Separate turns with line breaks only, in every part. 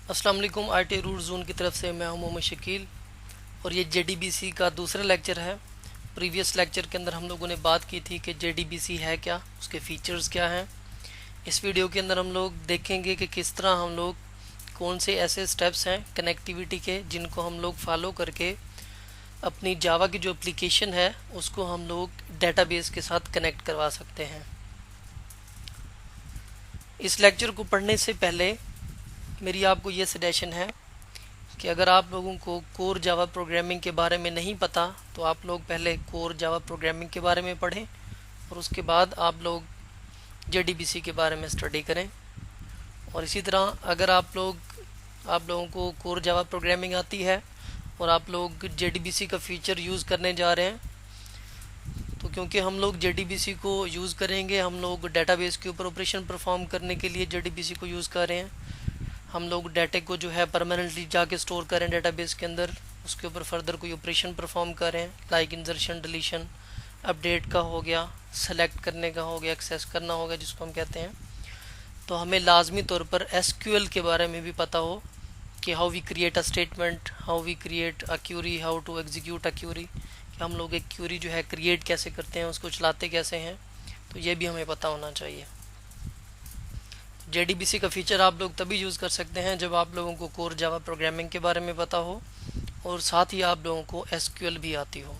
अस्सलाम वालेकुम। IT root zone की तरफ से मैं हूं मोहम्मद शकील और ये जेडीबीसी का दूसरा लेक्चर है। प्रीवियस लेक्चर के अंदर हम लोगों ने बात की थी कि जेडीबीसी है क्या, उसके फीचर्स क्या हैं। इस वीडियो के अंदर हम लोग देखेंगे कि किस तरह हम लोग कौन से ऐसे स्टेप्स हैं कनेक्टिविटी के जिनको हम लोग फॉलो करके अपनी जावा की जो एप्लीकेशन है उसको हम लोग डेटाबेस के साथ कनेक्ट करवा सकते हैं। इस लेक्चर को पढ़ने से पहले मेरी आपको ये सजेशन है कि अगर आप लोगों को कोर जावा प्रोग्रामिंग के बारे में नहीं पता तो आप लोग पहले कोर जावा प्रोग्रामिंग के बारे में पढ़ें और उसके बाद आप लोग जेडीबीसी के बारे में स्टडी करें। और इसी तरह अगर आप लोगों को कोर जावा प्रोग्रामिंग आती है और आप लोग जेडीबीसी का फीचर यूज़ करने जा रहे हैं तो क्योंकि हम लोग जेडीबीसी को यूज़ करेंगे, हम लोग डेटाबेस के ऊपर ऑपरेशन परफॉर्म करने के लिए जेडीबीसी को यूज़ कर रहे हैं। हम लोग डाटा को जो है परमानेंटली जाके स्टोर करें डेटाबेस के अंदर, उसके ऊपर फर्दर कोई ऑपरेशन परफॉर्म करें लाइक इंसर्शन, डिलीशन, अपडेट का हो गया, सेलेक्ट करने का हो गया, एक्सेस करना होगा जिसको हम कहते हैं। तो हमें लाजमी तौर पर एसक्यूएल के बारे में भी पता हो कि how we create a statement, how we create a query, how to execute a query, कि हम लोग एक क्यूरी जो है क्रिएट कैसे करते हैं, उसको चलाते कैसे हैं, तो ये भी हमें पता होना चाहिए। जेडीबीसी का फीचर आप लोग तभी यूज़ कर सकते हैं जब आप लोगों को कोर जावा प्रोग्रामिंग के बारे में पता हो और साथ ही आप लोगों को एसक्यूएल भी आती हो।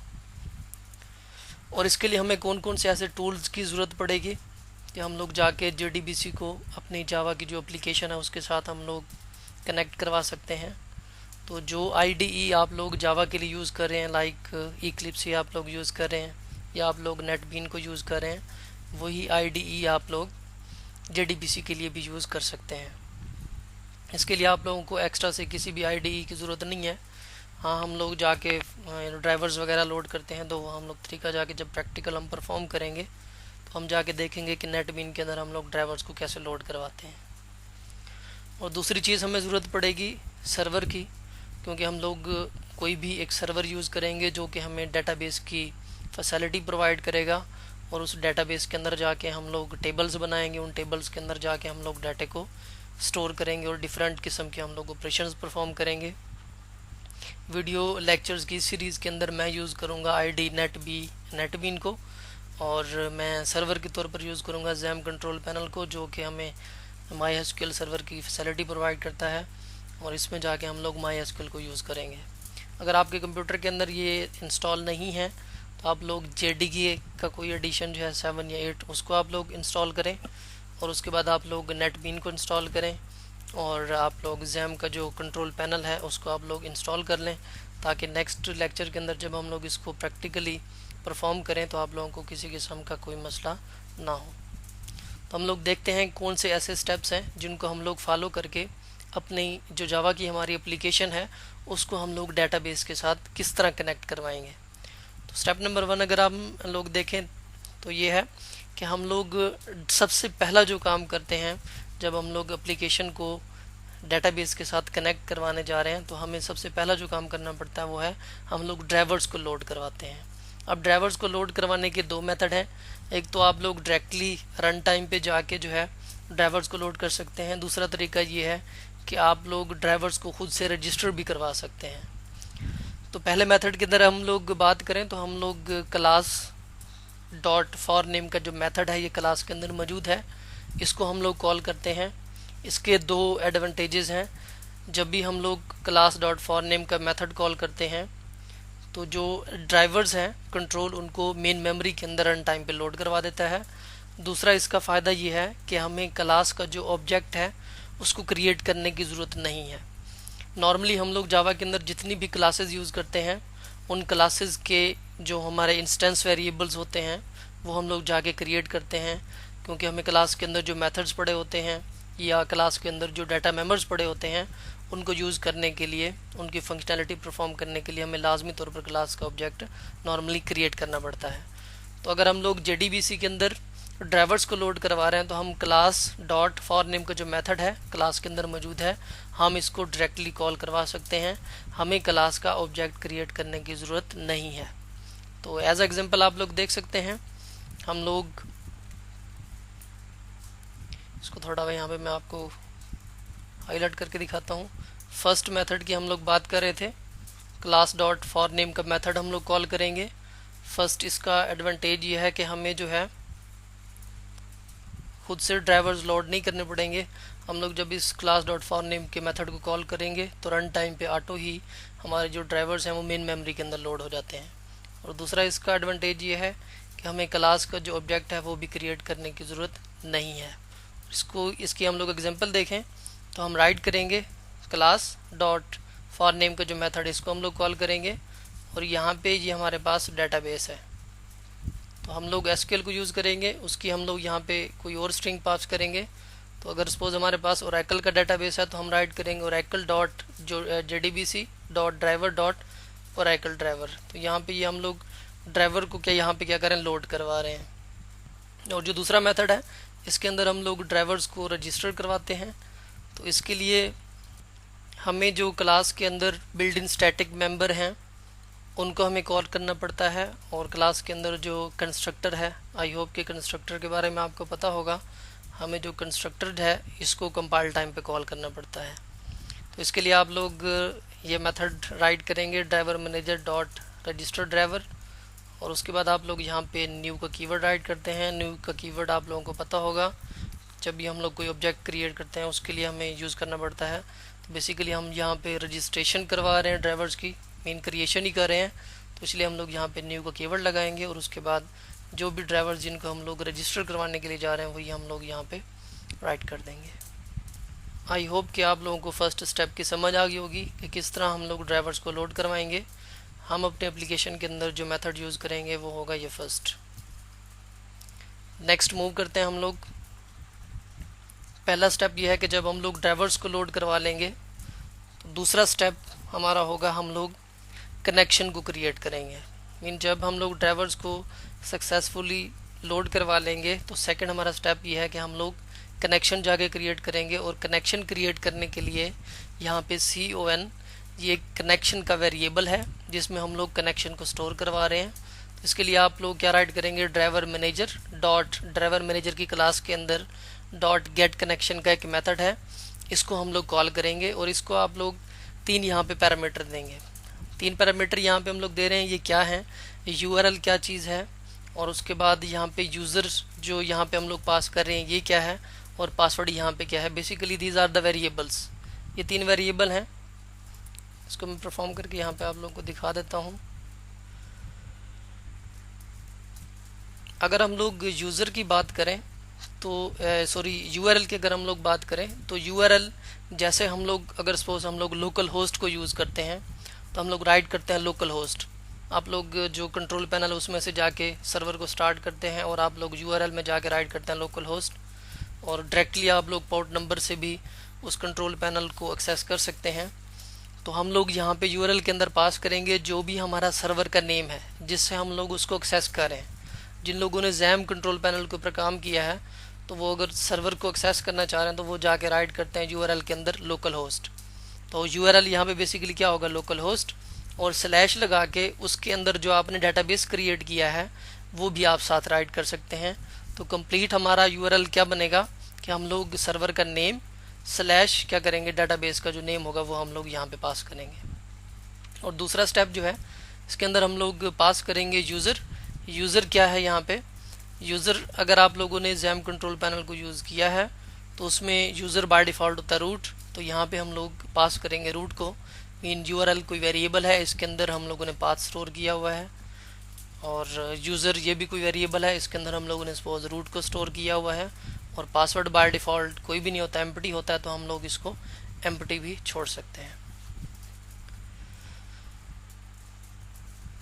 और इसके लिए हमें कौन कौन से ऐसे टूल्स की ज़रूरत पड़ेगी कि हम लोग जाके जेडीबीसी को अपनी जावा की जो एप्लीकेशन है उसके साथ हम लोग कनेक्ट करवा सकते हैं। तो जो आईडीई आप लोग जावा के लिए यूज़ कर रहे हैं लाइक इक्लिप्स आप लोग यूज़ कर रहे हैं या आप लोग नेटबीन को यूज़ कर रहे हैं, वही आईडीई आप लोग जेडीबीसी के लिए भी यूज़ कर सकते हैं। इसके लिए आप लोगों को एक्स्ट्रा से किसी भी आईडीई की ज़रूरत नहीं है। हाँ, हम लोग जाके ड्राइवर्स वगैरह लोड करते हैं तो हम लोग तरीका जाके जब प्रैक्टिकल हम परफॉर्म करेंगे तो हम जाके देखेंगे कि नेटबीन के अंदर हम लोग ड्राइवर्स को कैसे लोड करवाते हैं। और दूसरी चीज़ हमें ज़रूरत पड़ेगी सर्वर की, क्योंकि हम लोग कोई भी एक सर्वर यूज़ करेंगे जो कि हमें डेटाबेस की फैसिलिटी प्रोवाइड करेगा और उस डेटाबेस के अंदर जाके हम लोग टेबल्स बनाएंगे, उन टेबल्स के अंदर जाके हम लोग डाटा को स्टोर करेंगे और डिफरेंट किस्म के हम लोग ऑपरेशंस परफॉर्म करेंगे। वीडियो लेक्चर्स की सीरीज़ के अंदर मैं यूज़ करूँगा आईडी नेटबीन को और मैं सर्वर के तौर पर यूज़ करूँगा जैम कंट्रोल पैनल को, जो कि हमें MySQL सर्वर की फैसिलिटी प्रोवाइड करता है और इसमें जाके हम लोग MySQL को यूज़ करेंगे। अगर आपके कंप्यूटर के अंदर ये इंस्टॉल नहीं है तो आप लोग JDK का कोई एडिशन जो है 7 या 8 उसको आप लोग इंस्टॉल करें और उसके बाद आप लोग नेटबीन को इंस्टॉल करें और आप लोग जैम का जो कंट्रोल पैनल है उसको आप लोग इंस्टॉल कर लें, ताकि नेक्स्ट लेक्चर के अंदर जब हम लोग इसको प्रैक्टिकली परफॉर्म करें तो आप लोगों को किसी किस्म का कोई मसला ना हो। तो हम लोग देखते हैं कौन से ऐसे स्टेप्स हैं जिनको हम लोग फॉलो करके अपनी जो जावा की हमारी एप्लीकेशन है उसको हम लोग डेटाबेस के साथ किस तरह कनेक्ट करवाएंगे। तो स्टेप नंबर 1 अगर हम लोग देखें तो ये है कि हम लोग सबसे पहला जो काम करते हैं जब हम लोग एप्लीकेशन को डेटाबेस के साथ कनेक्ट करवाने जा रहे हैं तो हमें सबसे पहला जो काम करना पड़ता है वो है हम लोग ड्राइवर्स को लोड करवाते हैं। अब ड्राइवर्स को लोड करवाने के दो मेथड हैं। एक तो आप लोग डायरेक्टली रन टाइम पे जाके जो है ड्राइवर्स को लोड कर सकते हैं। दूसरा तरीका ये है कि आप लोग ड्राइवर्स को खुद से रजिस्टर भी करवा सकते हैं। तो पहले मेथड के अंदर हम लोग बात करें तो हम लोग क्लास डॉट फॉर नेम का जो मेथड है ये क्लास के अंदर मौजूद है, इसको हम लोग कॉल करते हैं। इसके दो एडवांटेजेस हैं। जब भी हम लोग क्लास डॉट फॉर नेम का मेथड कॉल करते हैं तो जो ड्राइवर्स हैं कंट्रोल उनको मेन मेमोरी के अंदर रन टाइम पे लोड करवा देता है। दूसरा इसका फ़ायदा ये है कि हमें क्लास का जो ऑब्जेक्ट है उसको क्रिएट करने की ज़रूरत नहीं है। नॉर्मली हम लोग जावा के अंदर जितनी भी क्लासेस यूज़ करते हैं उन क्लासेस के जो हमारे इंस्टेंस वेरिएबल्स होते हैं वो हम लोग जाके क्रिएट करते हैं, क्योंकि हमें क्लास के अंदर जो मेथड्स पड़े होते हैं या क्लास के अंदर जो डाटा मेंबर्स पड़े होते हैं उनको यूज़ करने के लिए, उनकी फंक्शनैलिटी परफॉर्म करने के लिए हमें लाजमी तौर पर क्लास का ऑब्जेक्ट नॉर्मली क्रिएट करना पड़ता है। तो अगर हम लोग जेडीबीसी के अंदर ड्राइवर्स को लोड करवा रहे हैं तो हम क्लास डॉट फॉर नेम का जो मेथड है क्लास के अंदर मौजूद है हम इसको डायरेक्टली कॉल करवा सकते हैं, हमें क्लास का ऑब्जेक्ट क्रिएट करने की ज़रूरत नहीं है। तो एज एग्जांपल आप लोग देख सकते हैं, हम लोग इसको थोड़ा यहाँ पे मैं आपको हाईलाइट करके दिखाता हूँ। फर्स्ट मेथड की हम लोग बात कर रहे थे, क्लास डॉट फॉर नेम का मेथड हम लोग कॉल करेंगे। फर्स्ट इसका एडवांटेज ये है कि हमें जो है खुद से ड्राइवर्स लोड नहीं करने पड़ेंगे। हम लोग जब इस क्लास डॉट फॉर नेम के मेथड को कॉल करेंगे तो रन टाइम पे ऑटो ही हमारे जो ड्राइवर्स हैं वो मेन मेमोरी के अंदर लोड हो जाते हैं। और दूसरा इसका एडवांटेज ये है कि हमें क्लास का जो ऑब्जेक्ट है वो भी क्रिएट करने की ज़रूरत नहीं है। इसकी हम लोग एग्जांपल देखें तो हम राइट करेंगे क्लास डॉट फॉर नेम का जो मेथड है इसको हम लोग कॉल करेंगे और यहाँ पे ये हमारे पास डेटाबेस है तो हम लोग एसक्यूएल को यूज़ करेंगे। उसकी हम लोग यहाँ पे कोई और स्ट्रिंग पास करेंगे। तो अगर सपोज हमारे पास ओरेकल का डेटाबेस है तो हम राइट करेंगे ओरेकल डॉट जो JDBC dot driver dot Oracle driver. तो यहाँ पे ये हम लोग ड्राइवर को यहाँ पे क्या करें, लोड करवा रहे हैं। और जो दूसरा मेथड है इसके अंदर हम लोग ड्राइवर्स को रजिस्टर करवाते हैं। तो इसके लिए हमें जो क्लास के अंदर बिल्ड इन स्टैटिक मेंबर हैं उनको हमें कॉल करना पड़ता है। और क्लास के अंदर जो कंस्ट्रक्टर है, आई होप के कंस्ट्रक्टर के बारे में आपको पता होगा, हमें जो कंस्ट्रक्टर है इसको कंपाइल टाइम पे कॉल करना पड़ता है। तो इसके लिए आप लोग ये मेथड राइट करेंगे driver manager dot register driver और उसके बाद आप लोग यहाँ पे न्यू का कीवर्ड राइट करते हैं। न्यू का कीवर्ड आप लोगों को पता होगा, जब भी हम लोग कोई ऑब्जेक्ट क्रिएट करते हैं उसके लिए हमें यूज़ करना पड़ता है। तो बेसिकली हम यहाँ पे रजिस्ट्रेशन करवा रहे हैं ड्राइवर्स की, मेन क्रिएशन ही कर रहे हैं। तो इसलिए हम लोग यहाँ पे न्यू का कीवर्ड लगाएंगे और उसके बाद जो भी ड्राइवर्स जिनको हम लोग रजिस्टर करवाने के लिए जा रहे हैं वही हम लोग यहाँ पे राइट कर देंगे। आई होप कि आप लोगों को फर्स्ट स्टेप की समझ आ गई होगी कि किस तरह हम लोग ड्राइवर्स को लोड करवाएंगे। हम अपने एप्लीकेशन के अंदर जो मेथड यूज़ करेंगे वो होगा ये फर्स्ट। नेक्स्ट मूव करते हैं हम लोग। पहला स्टेप ये है कि जब हम लोग ड्राइवर्स को लोड करवा लेंगे तो दूसरा स्टेप हमारा होगा हम लोग कनेक्शन को क्रिएट करेंगे। मीन जब हम लोग ड्राइवर्स को सक्सेसफुली लोड करवा लेंगे तो सेकंड हमारा स्टेप ये है कि हम लोग कनेक्शन जाके क्रिएट करेंगे। और कनेक्शन क्रिएट करने के लिए यहाँ पे CON ये कनेक्शन का वेरिएबल है जिसमें हम लोग कनेक्शन को स्टोर करवा रहे हैं। तो इसके लिए आप लोग क्या राइट करेंगे, driver manager dot driver manager की क्लास के अंदर डॉट गेट कनेक्शन का एक मेथड है, इसको हम लोग कॉल करेंगे और इसको आप लोग 3 यहाँ पे पैरामीटर देंगे। 3 पैरामीटर यहाँ पे हम लोग दे रहे हैं, ये क्या है, URL क्या चीज़ है, और उसके बाद यहाँ पे यूज़र जो यहाँ पे हम लोग पास कर रहे हैं ये क्या है, और पासवर्ड यहाँ पे क्या है। Basically these are the variables, ये 3 वेरिएबल हैं। इसको मैं परफॉर्म करके यहाँ पे आप लोगों को दिखा देता हूँ। अगर हम लोग यूज़र की बात करें तो URL की अगर हम लोग बात करें तो URL जैसे हम लोग अगर सपोज हम लोग लोकल होस्ट को यूज़ करते हैं तो हम लोग राइट करते हैं लोकल होस्ट। आप लोग जो कंट्रोल पैनल उसमें से जाके सर्वर को स्टार्ट करते हैं और आप लोग URL में जाके राइट करते हैं लोकल होस्ट, और डायरेक्टली आप लोग पोर्ट नंबर से भी उस कंट्रोल पैनल को एक्सेस कर सकते हैं। तो हम लोग यहाँ पे URL के अंदर पास करेंगे जो भी हमारा सर्वर का नेम है जिससे हम लोग उसको एक्सेस करें। जिन लोगों ने XAMPP कंट्रोल पैनल के ऊपर काम किया है तो वो अगर सर्वर को एक्सेस करना चाह रहे हैं तो वो जाके राइट करते हैं URL के अंदर लोकल होस्ट। तो URL यहाँ पे बेसिकली क्या होगा, लोकल होस्ट, और स्लैश लगा के उसके अंदर जो आपने डेटाबेस क्रिएट किया है वो भी आप साथ राइट कर सकते हैं। तो कंप्लीट हमारा URL क्या बनेगा कि हम लोग सर्वर का नेम स्लैश क्या करेंगे, डेटाबेस का जो नेम होगा वो हम लोग यहाँ पे पास करेंगे। और दूसरा स्टेप जो है इसके अंदर हम लोग पास करेंगे यूज़र। यूज़र क्या है यहाँ पे, यूज़र अगर आप लोगों ने XAMPP कंट्रोल पैनल को यूज़ किया है तो उसमें यूज़र बाय डिफ़ॉल्ट होता है रूट। तो यहाँ पे हम लोग पास करेंगे रूट को। मीन URL कोई वेरिएबल है, इसके अंदर हम लोगों ने पाथ स्टोर किया हुआ है, और यूज़र ये भी कोई वेरिएबल है, इसके अंदर हम लोगों ने सपोज रूट को स्टोर किया हुआ है। और पासवर्ड बाय डिफ़ॉल्ट कोई भी नहीं होता, एम्प्टी होता है, तो हम लोग इसको एम्प्टी भी छोड़ सकते हैं।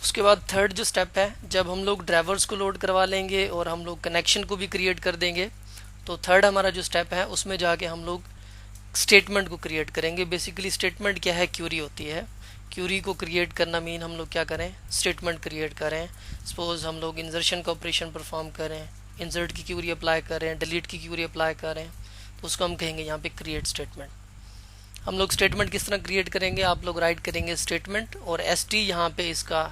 उसके बाद थर्ड जो स्टेप है, जब हम लोग ड्राइवर्स को लोड करवा लेंगे और हम लोग कनेक्शन को भी क्रिएट कर देंगे तो थर्ड हमारा जो स्टेप है उसमें जाके हम लोग स्टेटमेंट को क्रिएट करेंगे। बेसिकली स्टेटमेंट क्या है, क्यूरी होती है। क्यूरी को क्रिएट करना मीन हम लोग क्या करें, स्टेटमेंट क्रिएट करें। सपोज हम लोग इंजर्शन का ऑपरेशन परफॉर्म करें, इंसर्ट की क्यूरी अप्लाई करें, डिलीट की क्यूरी अप्लाई करें, तो उसको हम कहेंगे यहाँ पे क्रिएट स्टेटमेंट। हम लोग स्टेटमेंट किस तरह क्रिएट करेंगे, आप लोग राइट करेंगे स्टेटमेंट और ST यहाँ पे इसका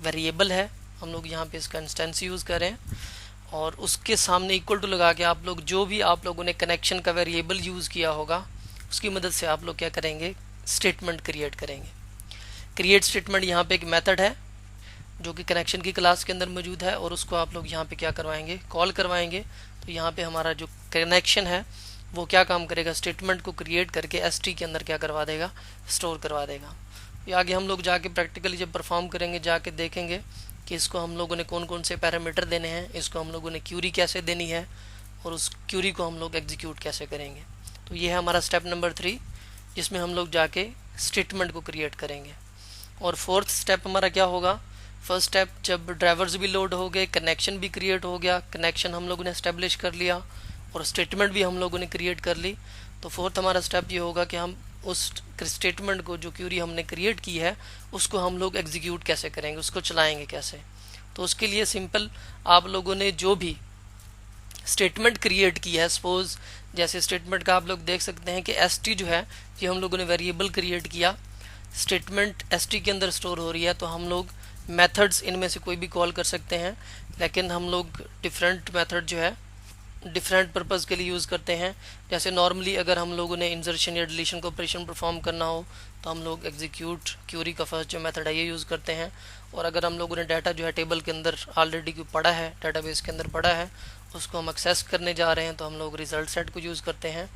वेरिएबल है, हम लोग यहाँ पे इसका इंस्टेंस यूज़ करें, और उसके सामने इक्वल टू लगा के आप लोग जो भी आप लोगों ने कनेक्शन का वेरिएबल यूज़ किया होगा उसकी मदद से आप लोग क्या करेंगे, स्टेटमेंट क्रिएट करेंगे। क्रिएट स्टेटमेंट यहाँ पे एक मेथड है जो कि कनेक्शन की क्लास के अंदर मौजूद है, और उसको आप लोग यहाँ पे क्या करवाएंगे, कॉल करवाएंगे। तो यहाँ पे हमारा जो कनेक्शन है वो क्या काम करेगा, स्टेटमेंट को क्रिएट करके ST के अंदर क्या करवा देगा, स्टोर करवा देगा। ये आगे हम लोग जाके प्रैक्टिकली जब परफॉर्म करेंगे जाके देखेंगे कि इसको हम लोगों ने कौन कौन से पैरामीटर देने हैं, इसको हम लोगों ने क्यूरी कैसे देनी है, और उस क्यूरी को हम लोग एग्जीक्यूट कैसे करेंगे। तो ये है हमारा स्टेप नंबर 3, जिसमें हम लोग जाके स्टेटमेंट को क्रिएट करेंगे। और फोर्थ स्टेप हमारा क्या होगा, फर्स्ट स्टेप जब ड्राइवर्स भी लोड हो गए, कनेक्शन भी क्रिएट हो गया, कनेक्शन हम लोगों ने एस्टेब्लिश कर लिया और स्टेटमेंट भी हम लोगों ने क्रिएट कर ली, तो फोर्थ हमारा स्टेप ये होगा कि हम उस स्टेटमेंट को, जो क्यूरी हमने क्रिएट की है, उसको हम लोग एग्जीक्यूट कैसे करेंगे, उसको चलाएंगे कैसे। तो उसके लिए सिंपल आप लोगों ने जो भी स्टेटमेंट क्रिएट की है, सपोज जैसे स्टेटमेंट का आप लोग देख सकते हैं कि ST जो है ये हम लोगों ने वेरिएबल क्रिएट किया, स्टेटमेंट ST के अंदर स्टोर हो रही है, तो हम लोग मेथड्स इनमें से कोई भी कॉल कर सकते हैं, लेकिन हम लोग डिफरेंट मेथड जो है डिफरेंट पर्पज़ के लिए यूज़ करते हैं। जैसे नॉर्मली अगर हम लोगों ने इंसर्शन या डिलीशन का ऑपरेशन परफॉर्म करना हो तो हम लोग एग्जीक्यूट क्यूरी का फर्स्ट जो मेथड है ये यूज़ करते हैं। और अगर हम लोगों ने डाटा जो है टेबल के अंदर ऑलरेडी पड़ा है, डाटाबेस के अंदर पड़ा है, उसको हम एक्सेस करने जा रहे हैं तो हम लोग रिजल्ट सेट को यूज़ करते हैं।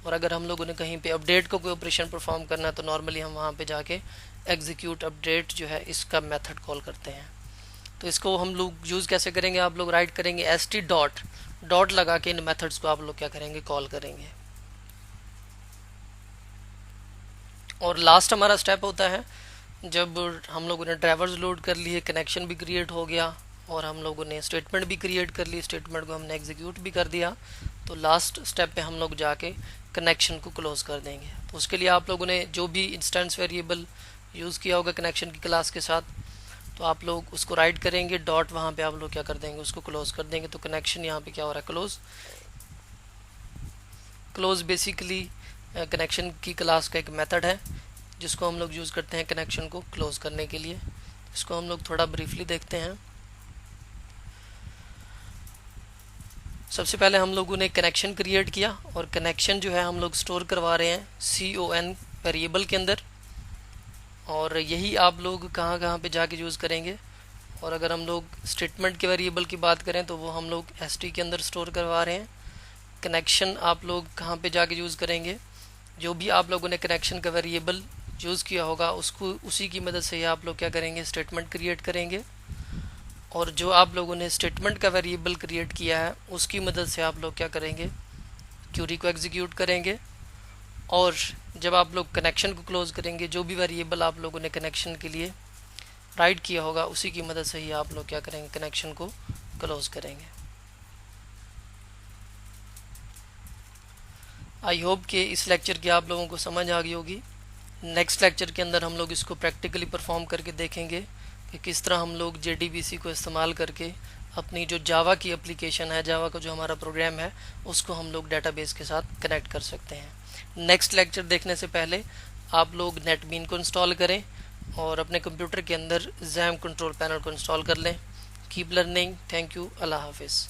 और अगर हम लोगों ने कहीं पे अपडेट का कोई ऑपरेशन परफॉर्म करना है तो नॉर्मली हम वहाँ पे जाके एग्जीक्यूट अपडेट जो है इसका मेथड कॉल करते हैं। तो इसको हम लोग यूज़ कैसे करेंगे, आप लोग राइट करेंगे ST डॉट लगा के इन मेथड्स को आप लोग क्या करेंगे, कॉल करेंगे। और लास्ट हमारा स्टेप होता है जब हम लोगों ने ड्राइवर्स लोड कर लिए, कनेक्शन भी क्रिएट हो गया और हम लोगों ने स्टेटमेंट भी क्रिएट कर ली, स्टेटमेंट को हमने एग्जीक्यूट भी कर दिया, तो लास्ट स्टेप पे हम लोग जाके कनेक्शन को क्लोज कर देंगे। तो उसके लिए आप लोगों ने जो भी इंस्टेंस वेरिएबल यूज़ किया होगा कनेक्शन की क्लास के साथ, तो आप लोग उसको राइट करेंगे, डॉट वहाँ पे आप लोग क्या कर देंगे, उसको क्लोज कर देंगे। तो कनेक्शन यहाँ पे क्या हो रहा है, क्लोज बेसिकली कनेक्शन की क्लास का एक मेथड है जिसको हम लोग यूज़ करते हैं कनेक्शन को क्लोज करने के लिए। इसको हम लोग थोड़ा ब्रीफली देखते हैं। सबसे पहले हम लोगों ने कनेक्शन क्रिएट किया और कनेक्शन जो है हम लोग स्टोर करवा रहे हैं CON वेरिएबल के अंदर, और यही आप लोग कहाँ कहाँ पे जाके यूज़ करेंगे। और अगर हम लोग स्टेटमेंट के वेरिएबल की बात करें तो वो हम लोग ST के अंदर स्टोर करवा रहे हैं। कनेक्शन आप लोग कहाँ पे जाके यूज़ करेंगे, जो भी आप लोगों ने कनेक्शन का वेरिएबल यूज़ किया होगा उसको, उसी की मदद से आप लोग क्या करेंगे, स्टेटमेंट क्रिएट करेंगे। और जो आप लोगों ने स्टेटमेंट का वेरिएबल क्रिएट किया है उसकी मदद से आप लोग क्या करेंगे, क्यूरी को एग्जीक्यूट करेंगे। और जब आप लोग कनेक्शन को क्लोज करेंगे, जो भी वेरिएबल आप लोगों ने कनेक्शन के लिए राइट किया होगा उसी की मदद से ही आप लोग क्या करेंगे, कनेक्शन को क्लोज करेंगे। आई होप कि इस लेक्चर की आप लोगों को समझ आ गई होगी। नेक्स्ट लेक्चर के अंदर हम लोग इसको प्रैक्टिकली परफॉर्म करके देखेंगे कि किस तरह हम लोग JDBC को इस्तेमाल करके अपनी जो जावा की एप्लीकेशन है, जावा का जो हमारा प्रोग्राम है, उसको हम लोग डेटाबेस के साथ कनेक्ट कर सकते हैं। नेक्स्ट लेक्चर देखने से पहले आप लोग नेटबीन को इंस्टॉल करें और अपने कंप्यूटर के अंदर XAMPP कंट्रोल पैनल को इंस्टॉल कर लें। Keep learning. Thank you. अल्लाह हाफिज़।